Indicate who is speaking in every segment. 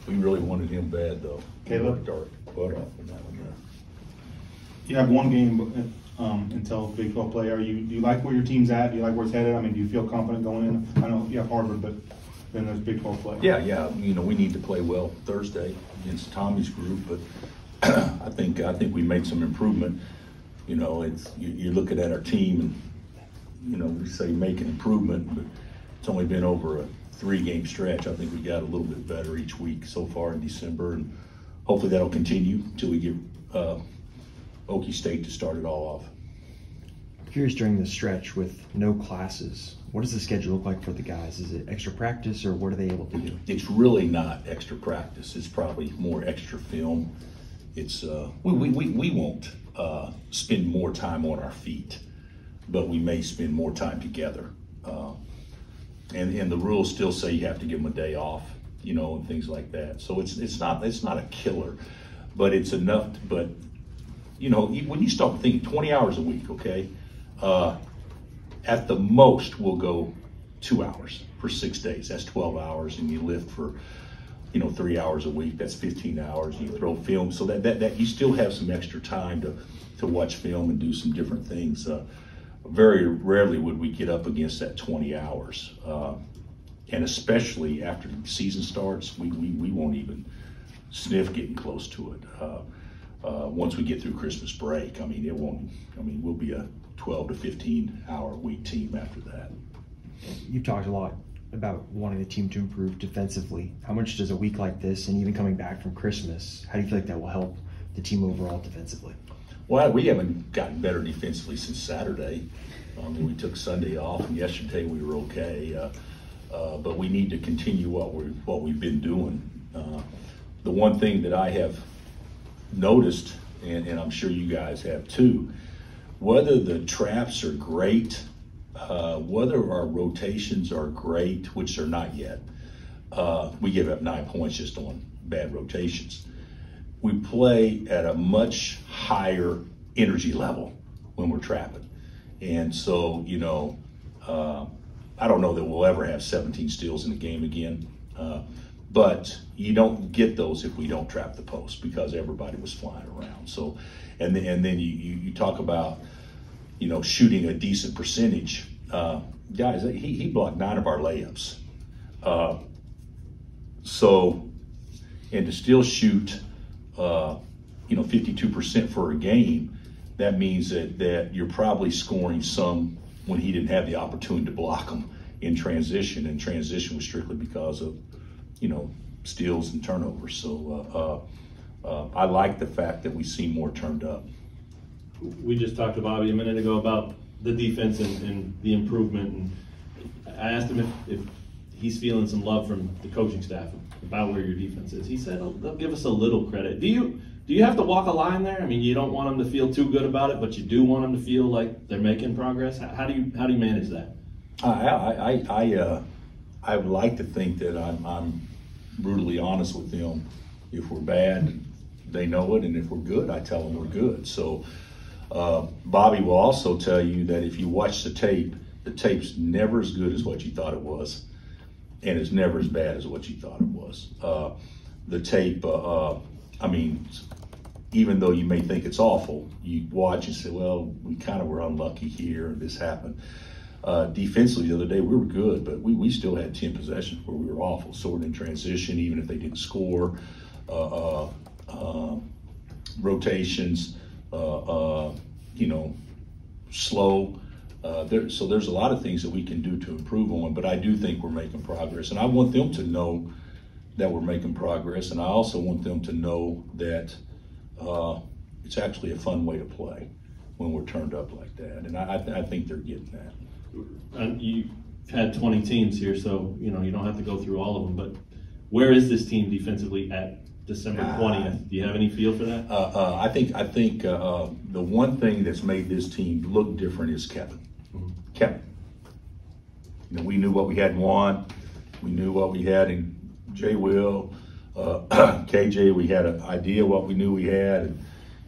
Speaker 1: We really wanted him bad, though.
Speaker 2: Caleb?
Speaker 1: Worked our butt off in that one.
Speaker 2: You have one game until Big 12 play. Do you like where your team's at? Do you like where it's headed? I mean, do you feel confident going in? I know you have Harvard, but then there's Big 12 play.
Speaker 1: Yeah. You know, we need to play well Thursday against Tommy's group, but I think we made some improvement. You know, you're looking at our team, and you know, we say make an improvement, but it's only been over a 3-game stretch. I think we got a little bit better each week so far in December, and hopefully that'll continue until we get Okie State to start it all off.
Speaker 3: Curious, during the stretch with no classes, what does the schedule look like for the guys? Is it extra practice, or what are they able to do?
Speaker 1: It's really not extra practice. It's probably more extra film. It's we won't spend more time on our feet, but we may spend more time together. And the rules still say you have to give them a day off, you know, and things like that. So it's not a killer, but it's enough. But you know, when you start thinking 20 hours a week, okay, at the most we'll go 2 hours for 6 days. That's 12 hours, and you lift for, you know, 3 hours a week. That's 15 hours. You throw film, so that you still have some extra time to watch film and do some different things. Very rarely would we get up against that 20 hours, and especially after the season starts, we won't even sniff getting close to it. Once we get through Christmas break, I mean, it won't. I mean, we'll be a 12 to 15 hour week team after that.
Speaker 3: You've talked a lot about wanting the team to improve defensively. How much does a week like this, and even coming back from Christmas, how do you feel like that will help the team overall defensively?
Speaker 1: Well, we haven't gotten better defensively since Saturday. I mean, we took Sunday off, and yesterday we were okay. But we need to continue what we've been doing. The one thing that I have noticed, and I'm sure you guys have too, whether the traps are great, whether our rotations are great, which they're not yet, we give up 9 points just on bad rotations. We play at a much higher energy level when we're trapping. And so, you know, I don't know that we'll ever have 17 steals in the game again, but you don't get those if we don't trap the post, because everybody was flying around. So, and then you talk about, you know, shooting a decent percentage. Guys, he blocked 9 of our layups. So, and to still shoot, you know, 52% for a game, that means that you're probably scoring some when he didn't have the opportunity to block them in transition, and transition was strictly because of, you know, steals and turnovers. So I like the fact that we see more turned up.
Speaker 4: We just talked to Bobby a minute ago about the defense and the improvement, and I asked him if he's feeling some love from the coaching staff about where your defense is. He said they'll give us a little credit. Do you have to walk a line there? I mean, you don't want them to feel too good about it, but you do want them to feel like they're making progress. How do you manage that?
Speaker 1: I would like to think that I'm brutally honest with them. If we're bad, they know it, and if we're good, I tell them we're good. So Bobby will also tell you that if you watch the tape's never as good as what you thought it was, and it's never as bad as what you thought it was. The tape, I mean, even though you may think it's awful, you watch and say, well, we kind of were unlucky here, this happened. Defensively the other day, we were good, but we still had 10 possessions where we were awful, sort of in transition, even if they didn't score. Rotations, you know, slow. So there's a lot of things that we can do to improve on, but I do think we're making progress. And I want them to know that we're making progress, and I also want them to know that it's actually a fun way to play when we're turned up like that. And I think they're getting that.
Speaker 4: And you had 20 teams here, so you know you don't have to go through all of them. But where is this team defensively at December 20th? Do you have any feel for that?
Speaker 1: I think the one thing that's made this team look different is Kevin. Mm-hmm. Kevin. You know, we knew what we had in Juan. We knew what we had in J. Will, KJ. We had an idea what we knew we had,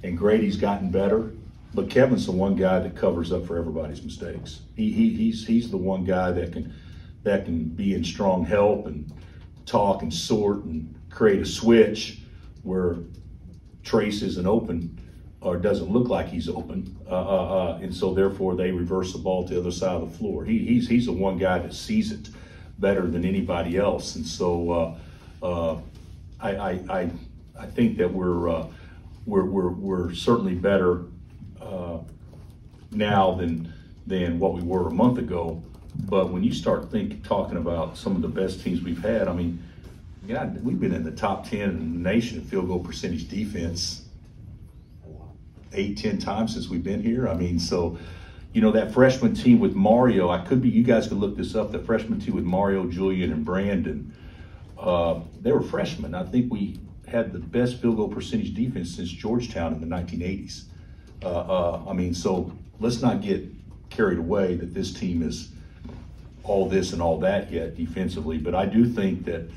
Speaker 1: and Grady's gotten better. But Kevin's the one guy that covers up for everybody's mistakes. He's the one guy that can be in strong help and talk and sort and create a switch where Trace isn't open or doesn't look like he's open, and so therefore they reverse the ball to the other side of the floor. He's the one guy that sees it better than anybody else, and so I think that we're certainly better now than what we were a month ago. But when you start talking about some of the best teams we've had, I mean, God, we've been in the top 10 in the nation in field goal percentage defense 8-10 times since we've been here. I mean, so, you know, that freshman team with Mario, you guys could look this up, the freshman team with Mario, Julian, and Brandon, they were freshmen. I think we had the best field goal percentage defense since Georgetown in the 1980s. I mean, so let's not get carried away that this team is all this and all that yet defensively, but I do think that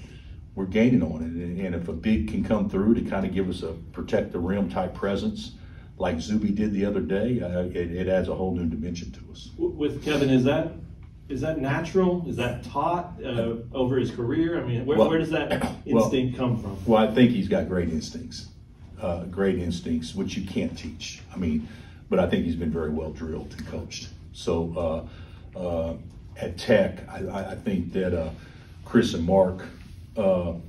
Speaker 1: we're gaining on it. And if a big can come through to kind of give us a protect the rim type presence like Zuby did the other day, it adds a whole new dimension to us.
Speaker 4: With Kevin, is that natural? Is that taught over his career? I mean, where does that instinct come from?
Speaker 1: Well, I think he's got great instincts, which you can't teach. I mean, but I think he's been very well drilled and coached. So at Tech, I think that Chris and Mark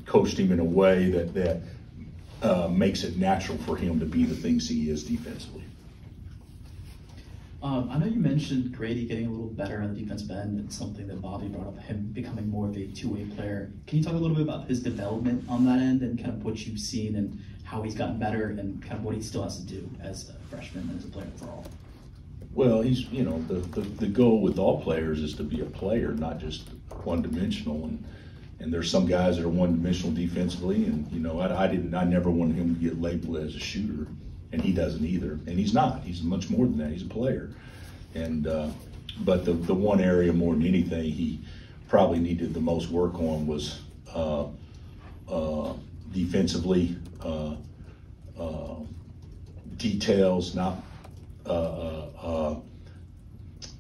Speaker 1: coached him in a way that makes it natural for him to be the things he is defensively.
Speaker 5: I know you mentioned Grady getting a little better on the defensive end, and something that Bobby brought up, him becoming more of a two-way player. Can you talk a little bit about his development on that end and kind of what you've seen and how he's gotten better and kind of what he still has to do as a freshman and as a player overall?
Speaker 1: Well, he's, you know, the goal with all players is to be a player, not just one-dimensional. And there's some guys that are one-dimensional defensively, and you know, I never wanted him to get labeled as a shooter, and he doesn't either. And he's not. He's much more than that. He's a player. And but the one area more than anything he probably needed the most work on was defensively, details, not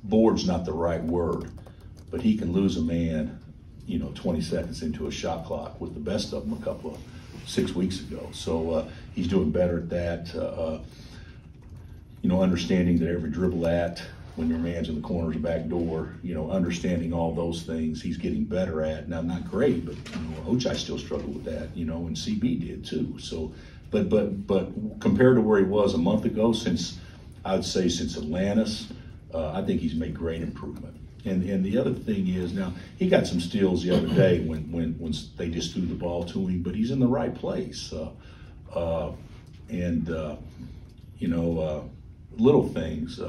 Speaker 1: board's not the right word, but he can lose a man, you know, 20 seconds into a shot clock with the best of them a couple of 6 weeks ago. So he's doing better at that. You know, understanding that every dribble when your man's in the corner of the back door, you know, understanding all those things he's getting better at. Now, not great, but you know, Ochai still struggled with that, you know, and CB did too. So, but compared to where he was a month ago, since Atlantis, I think he's made great improvement. And the other thing is, now he got some steals the other day when they just threw the ball to him, but he's in the right place. You know, little things.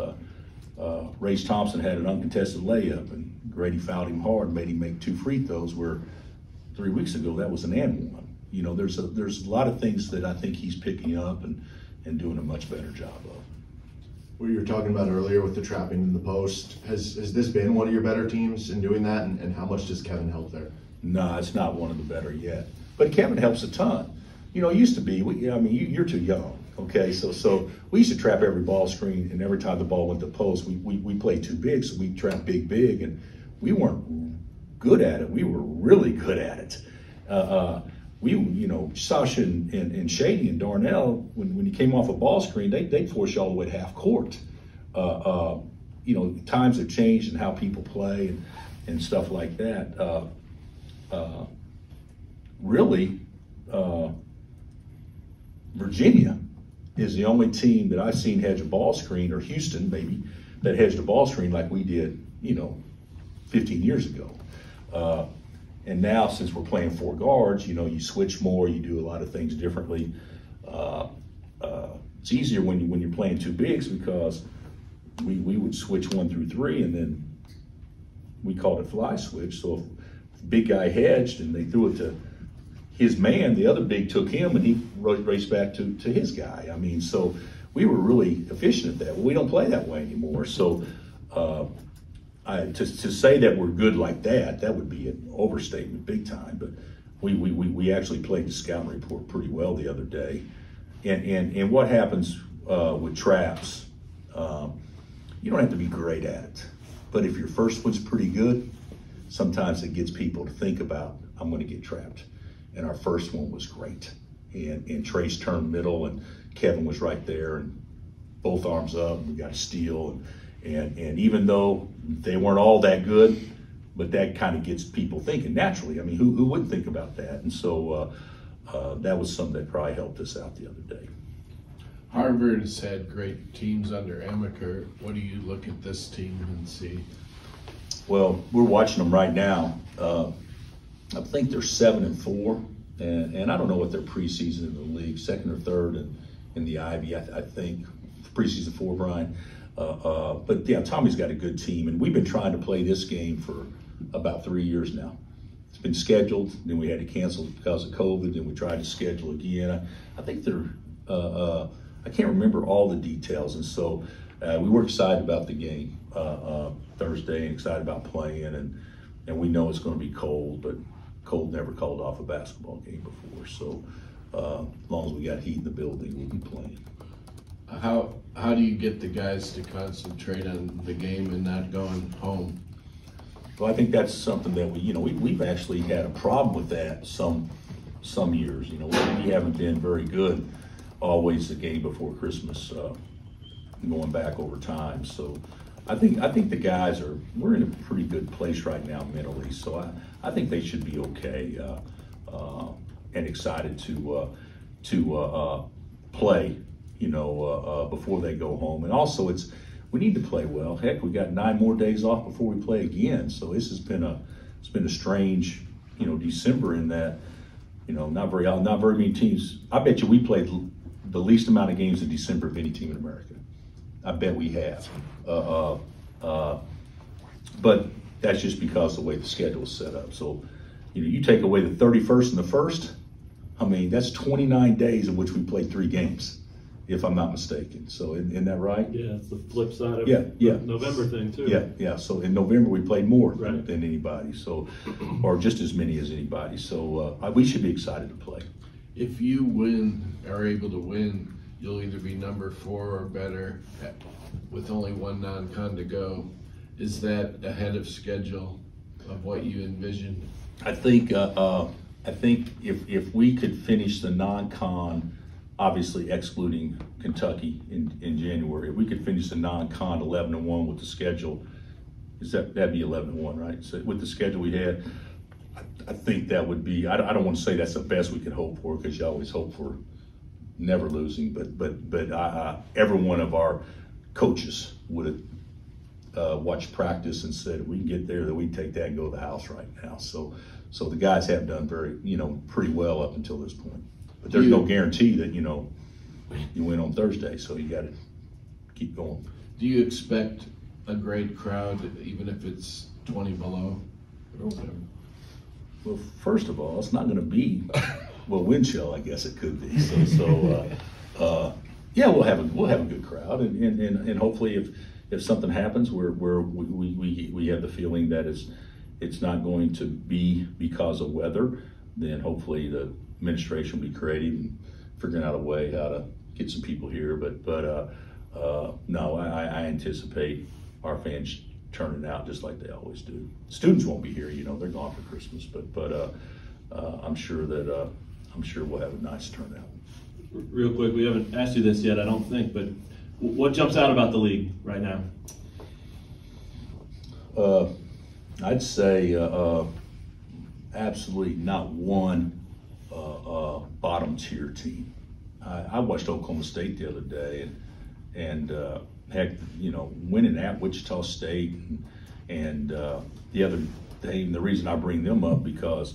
Speaker 1: Race Thompson had an uncontested layup, and Grady fouled him hard and made him make 2 free throws, where 3 weeks ago that was an and one. You know, there's a lot of things that I think he's picking up and doing a much better job of.
Speaker 6: What you were talking about earlier with the trapping in the post, has this been one of your better teams in doing that, and how much does Kevin help there?
Speaker 1: No, it's not one of the better yet, but Kevin helps a ton. You know, it used to be, you're too young, okay? So we used to trap every ball screen, and every time the ball went to post, we played too big, so we trapped big, and we weren't good at it. We were really good at it. You know, Sasha and Shady and Darnell, when you came off a ball screen, they'd force you all the way to half court. You know, times have changed and how people play and stuff like that. Really, Virginia is the only team that I've seen hedge a ball screen, or Houston maybe, that hedged a ball screen like we did, you know, 15 years ago. And now, since we're playing 4 guards, you know, you switch more, you do a lot of things differently. It's easier when you're playing 2 bigs, because we would switch 1 through 3, and then we called it fly switch. So if the big guy hedged and they threw it to his man, the other big took him, and he raced back to his guy. I mean, so we were really efficient at that. Well, we don't play that way anymore. So to say that we're good like that would be an overstatement big time. But we actually played the scouting report pretty well the other day. And what happens with traps, you don't have to be great at it. But if your first one's pretty good, sometimes it gets people to think about, I'm going to get trapped. and our first one was great. And Trace turned middle, and Kevin was right there, and both arms up, and we got a steal. And even though they weren't all that good, but that kind of gets people thinking naturally. I mean, who wouldn't think about that? And so that was something that probably helped us out the other day.
Speaker 7: Harvard has had great teams under Amaker. What do you look at this team and see?
Speaker 1: Well, we're watching them right now. I think they're 7-4, and I don't know what their preseason in the league, second or third in the Ivy, I think, preseason 4, Brian. But yeah, Tommy's got a good team, and we've been trying to play this game for about 3 years now. It's been scheduled, then we had to cancel because of COVID, then we tried to schedule again. I think they're, I can't remember all the details, and so we were excited about the game Thursday and excited about playing, and we know it's going to be cold, but cold never called off a basketball game before, so as long as we got heat in the building, we'll be playing.
Speaker 7: How do you get the guys to concentrate on the game and not going home?
Speaker 1: Well, I think that's something that we've actually had a problem with that some years. We haven't been very good always the game before Christmas, going back over time. So I think the guys we're in a pretty good place right now mentally. So I think they should be okay and excited to play. Before they go home. And also we need to play well. Heck, we got 9 more days off before we play again. So this has been a strange, December in that, not very many teams. I bet you we played the least amount of games in December of any team in America. I bet we have. But that's just because of the way the schedule is set up. So, you take away the 31st and the 1st, I mean, that's 29 days in which we played 3 games, if I'm not mistaken. So isn't that right?
Speaker 4: Yeah, it's the flip side of
Speaker 1: Yeah.
Speaker 4: the November thing too.
Speaker 1: Yeah. So in November we played more
Speaker 4: Right.
Speaker 1: than anybody, so or just as many as anybody. So we should be excited to play.
Speaker 7: If you are able to win, you'll either be number 4 or better with only 1 non-con to go. Is that ahead of schedule of what you envisioned?
Speaker 1: I think if we could finish the non-con, obviously excluding Kentucky in January, if we could finish the non-con 11-1 with the schedule, that'd be 11-1, right? So with the schedule we had, I think that would be. I don't want to say that's the best we could hope for, because you always hope for never losing. But every one of our coaches would have watched practice and said, if we can get there, that we take that and go to the house right now. So the guys have done pretty well up until this point. But there's no guarantee that, you win on Thursday, so you got to keep going.
Speaker 7: Do you expect a great crowd, even if it's 20 below or whatever?
Speaker 1: Well, first of all, it's not going to be, wind chill, I guess it could be. Yeah, we'll have a good crowd, and hopefully if something happens where we have the feeling that it's not going to be because of weather, then hopefully the administration will be creative and figuring out a way how to get some people here. But no, I anticipate our fans turning out just like they always do. Students won't be here, they're gone for Christmas, but I'm sure we'll have a nice turnout.
Speaker 4: Real quick, we haven't asked you this yet, I don't think, but what jumps out about the league right now?
Speaker 1: I'd say absolutely not one bottom tier team. I watched Oklahoma State the other day, and heck, winning at Wichita State, and the other day, the reason I bring them up because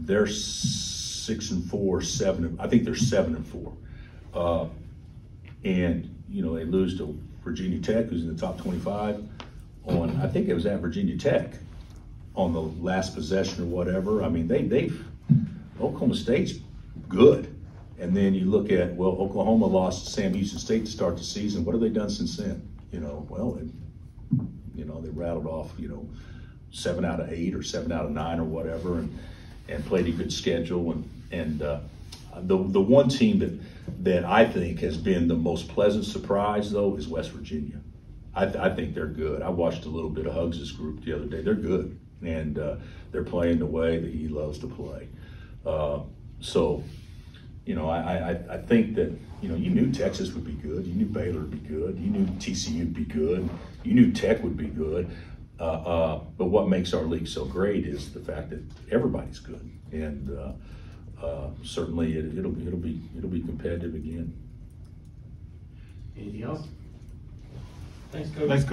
Speaker 1: they're 6-4, I think they're 7-4, and they lose to Virginia Tech, who's in the top 25. I think it was at Virginia Tech on the last possession or whatever. I mean, Oklahoma State's good. And then you look at, Oklahoma lost to Sam Houston State to start the season. What have they done since then? They rattled off, 7 out of 8 or 7 out of 9 or whatever, and played a good schedule. And the one team that I think has been the most pleasant surprise, though, is West Virginia. I think they're good. I watched a little bit of Huggs' group the other day. They're good, and they're playing the way that he loves to play. So, you know, I think that, you know, you knew Texas would be good. You knew Baylor would be good. You knew TCU would be good. You knew Tech would be good. But what makes our league so great is the fact that everybody's good, and certainly it'll be competitive again.
Speaker 4: Anything else? Thanks, Coach.
Speaker 2: Thanks, Coach.